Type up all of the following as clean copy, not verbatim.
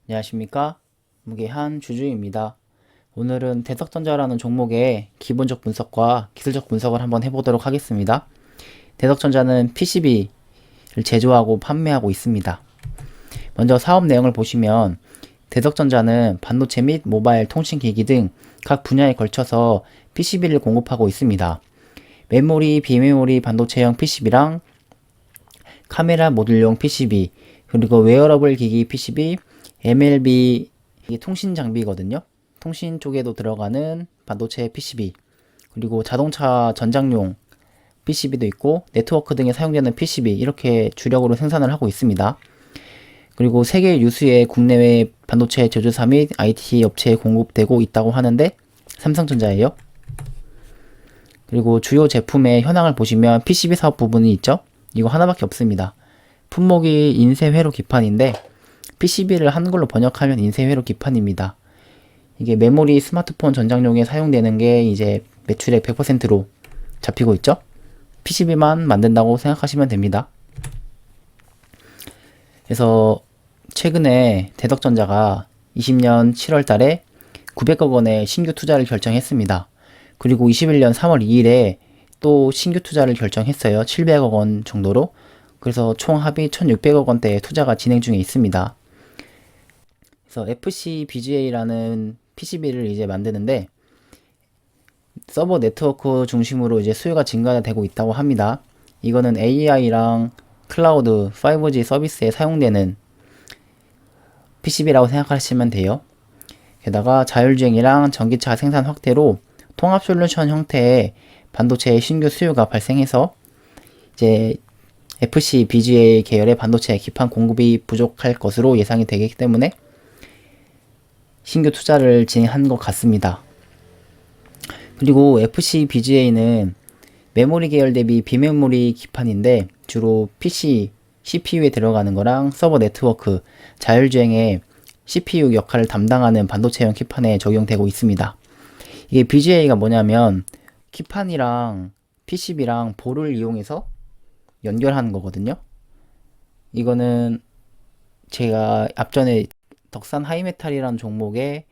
안녕하십니까? 무게한 주주입니다. 오늘은 대덕전자라는 종목의 기본적 분석과 기술적 분석을 한번 해보도록 하겠습니다. 대덕전자는 PCB를 제조하고 판매하고 있습니다. 먼저 사업 내용을 보시면 대덕전자는 반도체 및 모바일 통신기기 등 각 분야에 걸쳐서 PCB를 공급하고 있습니다. 메모리, 비메모리 반도체형 PCB랑 카메라 모듈용 PCB, 그리고 웨어러블 기기 PCB, MLB 이게 통신 장비거든요. 통신 쪽에도 들어가는 반도체 PCB, 그리고 자동차 전장용 PCB도 있고 네트워크 등에 사용되는 PCB 이렇게 주력으로 생산을 하고 있습니다. 그리고 세계 유수의 국내외 반도체 제조사 및 IT 업체에 공급되고 있다고 하는데 삼성전자예요. 그리고 주요 제품의 현황을 보시면 PCB 사업 부분이 있죠. 이거 하나밖에 없습니다. 품목이 인쇄회로 기판인데 PCB를 한글로 번역하면 인쇄회로 기판입니다. 이게 메모리 스마트폰 전장용에 사용되는 게 이제 매출의 100%로 잡히고 있죠. PCB만 만든다고 생각하시면 됩니다. 그래서 최근에 대덕전자가 20년 7월 달에 900억 원의 신규 투자를 결정했습니다. 그리고 21년 3월 2일에 또 신규 투자를 결정했어요. 700억 원 정도로. 그래서 총 합의 1600억 원대의 투자가 진행 중에 있습니다. 그래서 FCBGA라는 PCB를 이제 만드는데 서버 네트워크 중심으로 이제 수요가 증가되고 있다고 합니다. 이거는 AI랑 클라우드, 5G 서비스에 사용되는 PCB라고 생각하시면 돼요. 게다가 자율주행이랑 전기차 생산 확대로 통합 솔루션 형태의 반도체의 신규 수요가 발생해서 이제 FCBGA 계열의 반도체 기판 공급이 부족할 것으로 예상이 되기 때문에 신규 투자를 진행한 것 같습니다. 그리고 FCBGA는 메모리 계열 대비 비메모리 기판인데 주로 PC, CPU에 들어가는 거랑 서버 네트워크, 자율주행의 CPU 역할을 담당하는 반도체형 기판에 적용되고 있습니다. 이게 BGA가 뭐냐면 기판이랑 PCB랑 볼을 이용해서 연결하는 거거든요. 이거는 제가 앞전에 덕산 하이메탈이라는 종목의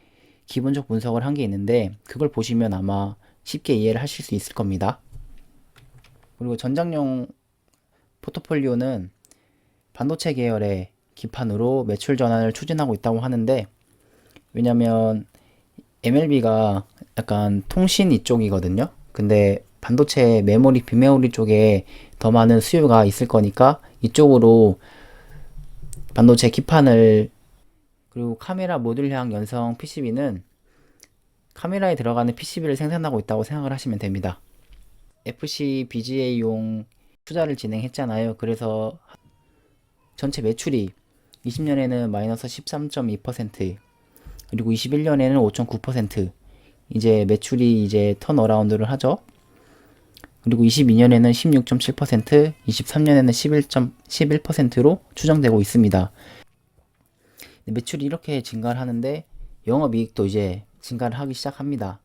기본적 분석을 한 게 있는데 그걸 보시면 아마 쉽게 이해를 하실 수 있을 겁니다. 그리고 전장용 포트폴리오는 반도체 계열의 기판으로 매출 전환을 추진하고 있다고 하는데 왜냐면 MLB가 약간 통신 이쪽이거든요. 근데 반도체 메모리, 비메모리 쪽에 더 많은 수요가 있을 거니까 이쪽으로 반도체 기판을 그리고 카메라 모듈형 연성 PCB는 카메라에 들어가는 PCB를 생산하고 있다고 생각을 하시면 됩니다. FCBGA용 투자를 진행했잖아요. 그래서 전체 매출이 20년에는 마이너스 13.2%, 그리고 21년에는 5.9%, 이제 매출이 이제 턴어라운드를 하죠. 그리고 22년에는 16.7%, 23년에는 11%로 추정되고 있습니다. 매출이 이렇게 증가를 하는데 영업이익도 이제 증가를 하기 시작합니다.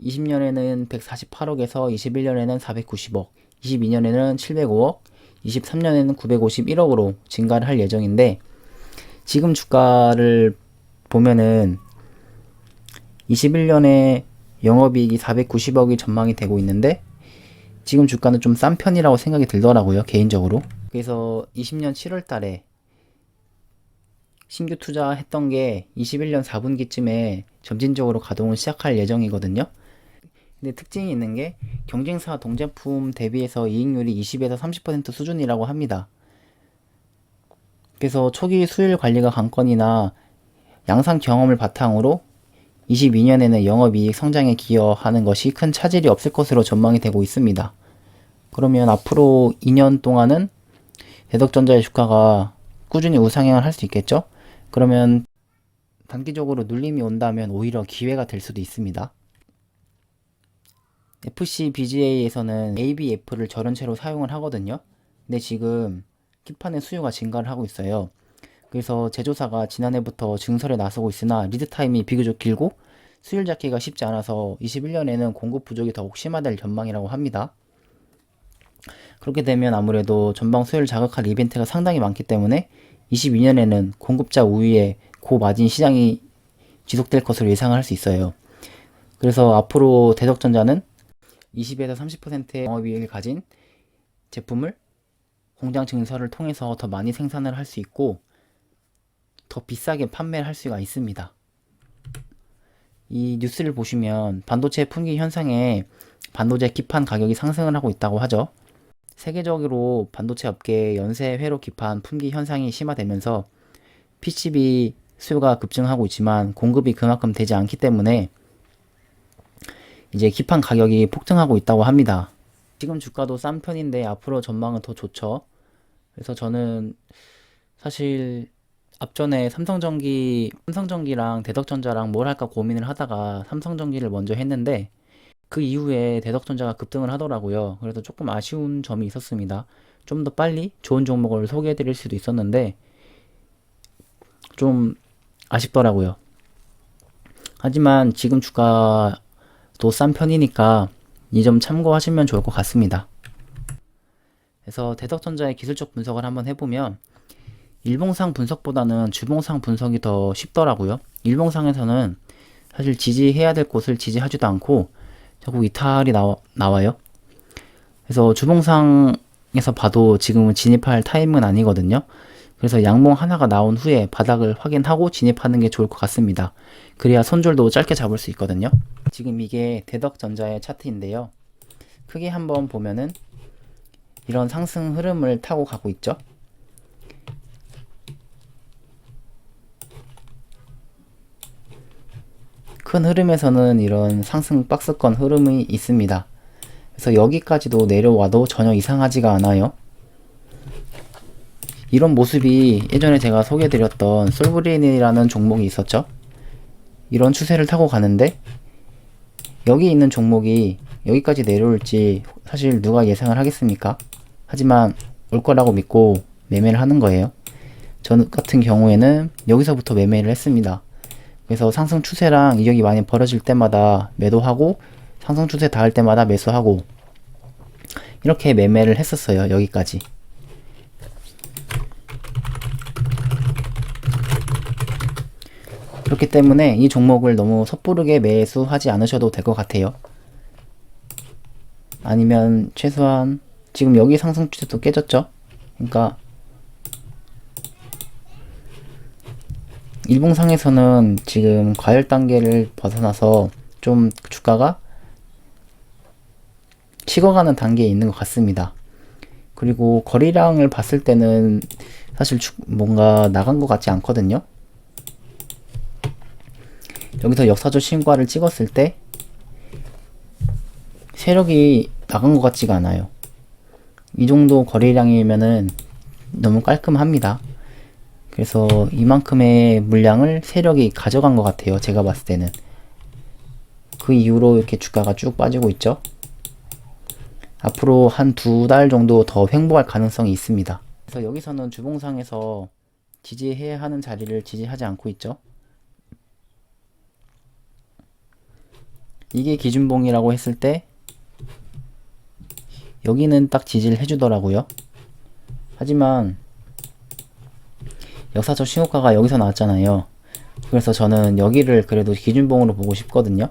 20년에는 148억에서 21년에는 490억, 22년에는 705억, 23년에는 951억으로 증가를 할 예정인데 지금 주가를 보면은 21년에 영업이익이 490억이 전망이 되고 있는데 지금 주가는 좀 싼 편이라고 생각이 들더라고요, 개인적으로. 그래서 20년 7월 달에 신규 투자했던 게 21년 4분기쯤에 점진적으로 가동을 시작할 예정이거든요. 근데 특징이 있는 게 경쟁사 동제품 대비해서 이익률이 20에서 30% 수준이라고 합니다. 그래서 초기 수율 관리가 관건이나 양산 경험을 바탕으로 22년에는 영업이익 성장에 기여하는 것이 큰 차질이 없을 것으로 전망이 되고 있습니다. 그러면 앞으로 2년 동안은 대덕전자의 주가가 꾸준히 우상향을 할 수 있겠죠? 그러면 단기적으로 눌림이 온다면 오히려 기회가 될 수도 있습니다. FCBGA에서는 ABF를 저런체로 사용을 하거든요. 근데 지금 기판의 수요가 증가를 하고 있어요. 그래서 제조사가 지난해부터 증설에 나서고 있으나 리드 타임이 비교적 길고 수율 잡기가 쉽지 않아서 21년에는 공급 부족이 더욱 심화될 전망이라고 합니다. 그렇게 되면 아무래도 전방 수요를 자극할 이벤트가 상당히 많기 때문에 22년에는 공급자 우위에 고마진 시장이 지속될 것으로 예상을 할 수 있어요. 그래서 앞으로 대덕전자는 20에서 30%의 영업이익을 가진 제품을 공장 증설을 통해서 더 많이 생산을 할 수 있고 더 비싸게 판매를 할 수가 있습니다. 이 뉴스를 보시면 반도체 품귀 현상에 반도체 기판 가격이 상승을 하고 있다고 하죠. 세계적으로 반도체 업계의 연쇄 회로 기판 품귀 현상이 심화되면서 PCB 수요가 급증하고 있지만 공급이 그만큼 되지 않기 때문에 이제 기판 가격이 폭등하고 있다고 합니다. 지금 주가도 싼 편인데 앞으로 전망은 더 좋죠. 그래서 저는 사실 앞전에 삼성전기랑 대덕전자랑 뭘 할까 고민을 하다가 삼성전기를 먼저 했는데 그 이후에 대덕전자가 급등을 하더라고요. 그래서 조금 아쉬운 점이 있었습니다. 좀 더 빨리 좋은 종목을 소개해 드릴 수도 있었는데 좀 아쉽더라고요. 하지만 지금 주가도 싼 편이니까 이 점 참고하시면 좋을 것 같습니다. 그래서 대덕전자의 기술적 분석을 한번 해보면 일봉상 분석보다는 주봉상 분석이 더 쉽더라고요. 일봉상에서는 사실 지지해야 될 곳을 지지하지도 않고 자꾸 이탈이 나와요. 그래서 주봉상에서 봐도 지금은 진입할 타임은 아니거든요. 그래서 양봉 하나가 나온 후에 바닥을 확인하고 진입하는 게 좋을 것 같습니다. 그래야 손절도 짧게 잡을 수 있거든요. 지금 이게 대덕전자의 차트인데요. 크게 한번 보면은 이런 상승 흐름을 타고 가고 있죠. 큰 흐름에서는 이런 상승 박스권 흐름이 있습니다. 그래서 여기까지도 내려와도 전혀 이상하지가 않아요. 이런 모습이 예전에 제가 소개해드렸던 솔브린이라는 종목이 있었죠. 이런 추세를 타고 가는데 여기 있는 종목이 여기까지 내려올지 사실 누가 예상을 하겠습니까? 하지만 올 거라고 믿고 매매를 하는 거예요. 저 같은 경우에는 여기서부터 매매를 했습니다. 그래서 상승 추세랑 이격이 많이 벌어질 때마다 매도하고 상승 추세 닿을 때마다 매수하고 이렇게 매매를 했었어요. 여기까지. 그렇기 때문에 이 종목을 너무 섣부르게 매수하지 않으셔도 될 것 같아요. 아니면 최소한 지금 여기 상승 추세도 깨졌죠? 그러니까 일봉상에서는 지금 과열 단계를 벗어나서 좀 주가가 식어가는 단계에 있는 것 같습니다. 그리고 거래량을 봤을 때는 사실 뭔가 나간 것 같지 않거든요. 여기서 역사적 신고가를 찍었을 때 세력이 나간 것 같지가 않아요. 이 정도 거래량이면은 너무 깔끔합니다. 그래서 이만큼의 물량을 세력이 가져간 것 같아요. 제가 봤을 때는. 그 이후로 이렇게 주가가 쭉 빠지고 있죠. 앞으로 한 2달 정도 더 횡보할 가능성이 있습니다. 그래서 여기서는 주봉상에서 지지해야 하는 자리를 지지하지 않고 있죠. 이게 기준봉이라고 했을 때 여기는 딱 지지를 해주더라고요. 하지만 역사적 신호가가 여기서 나왔잖아요. 그래서 저는 여기를 그래도 기준봉으로 보고 싶거든요.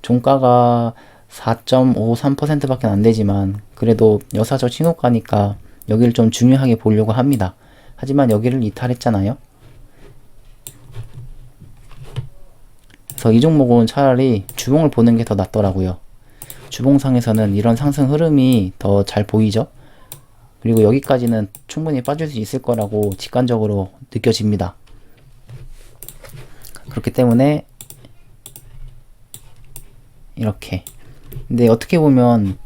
종가가 4.53% 밖에 안 되지만 그래도 역사적 신호가니까 여기를 좀 중요하게 보려고 합니다. 하지만 여기를 이탈했잖아요. 그래서 이 종목은 차라리 주봉을 보는 게 더 낫더라고요. 주봉상에서는 이런 상승 흐름이 더 잘 보이죠. 그리고 여기까지는 충분히 빠질 수 있을 거라고 직관적으로 느껴집니다. 그렇기 때문에 이렇게. 근데 어떻게 보면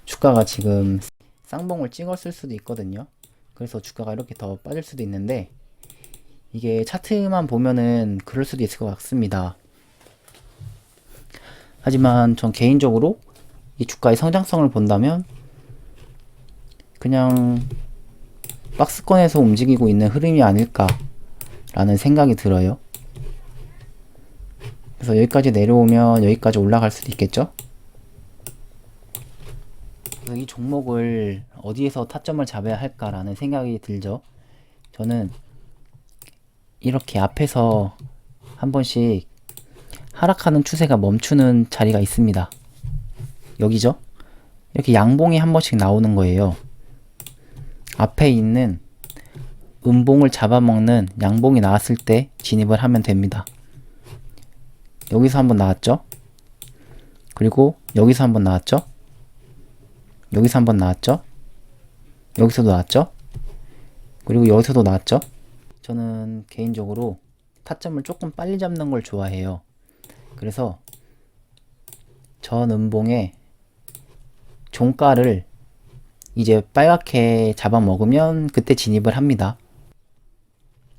주가가 지금 쌍봉을 찍었을 수도 있거든요. 그래서 주가가 이렇게 더 빠질 수도 있는데 이게 차트만 보면은 그럴 수도 있을 것 같습니다. 하지만 전 개인적으로 이 주가의 성장성을 본다면 그냥 박스권에서 움직이고 있는 흐름이 아닐까 라는 생각이 들어요. 그래서 여기까지 내려오면 여기까지 올라갈 수도 있겠죠. 그래서 그래서 이 종목을 어디에서 타점을 잡아야 할까라는 생각이 들죠. 저는 이렇게 앞에서 한 번씩 하락하는 추세가 멈추는 자리가 있습니다. 여기죠? 이렇게 양봉이 한 번씩 나오는 거예요. 앞에 있는 음봉을 잡아먹는 양봉이 나왔을 때 진입을 하면 됩니다. 여기서 한번 나왔죠? 그리고 여기서 한번 나왔죠? 여기서 한번 나왔죠? 여기서도 나왔죠? 그리고 여기서도 나왔죠? 저는 개인적으로 타점을 조금 빨리 잡는 걸 좋아해요. 그래서 전 음봉에 종가를 이제 빨갛게 잡아먹으면 그때 진입을 합니다.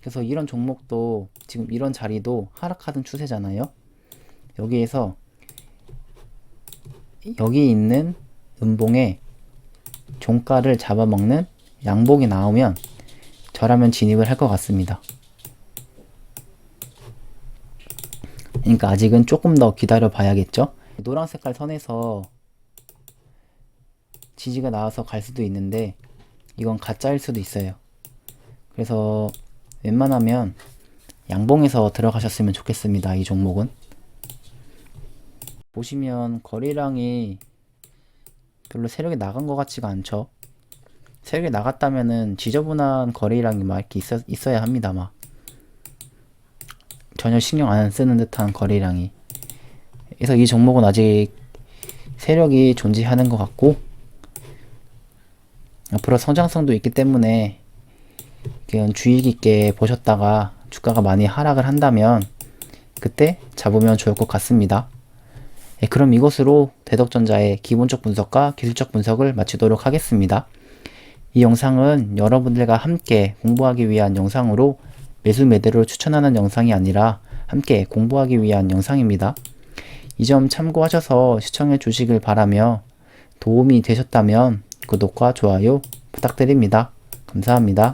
그래서 이런 종목도 지금 이런 자리도 하락하던 추세잖아요. 여기에서 여기 있는 음봉에 종가를 잡아먹는 양봉이 나오면 저라면 진입을 할 것 같습니다. 그러니까 아직은 조금 더 기다려 봐야겠죠. 노란 색깔 선에서 지지가 나와서 갈 수도 있는데 이건 가짜일 수도 있어요. 그래서 웬만하면 양봉에서 들어가셨으면 좋겠습니다. 이 종목은 보시면 거래량이 별로 세력이 나간 것 같지가 않죠. 세력이 나갔다면은 지저분한 거래량이 막 이렇게 있어야 합니다. 막 전혀 신경 안 쓰는 듯한 거래량이. 그래서 이 종목은 아직 세력이 존재하는 것 같고 앞으로 성장성도 있기 때문에 그냥 주의 깊게 보셨다가 주가가 많이 하락을 한다면 그때 잡으면 좋을 것 같습니다. 네, 그럼 이것으로 대덕전자의 기본적 분석과 기술적 분석을 마치도록 하겠습니다. 이 영상은 여러분들과 함께 공부하기 위한 영상으로 매수 매도를 추천하는 영상이 아니라 함께 공부하기 위한 영상입니다. 이 점 참고하셔서 시청해 주시길 바라며 도움이 되셨다면 구독과 좋아요 부탁드립니다. 감사합니다.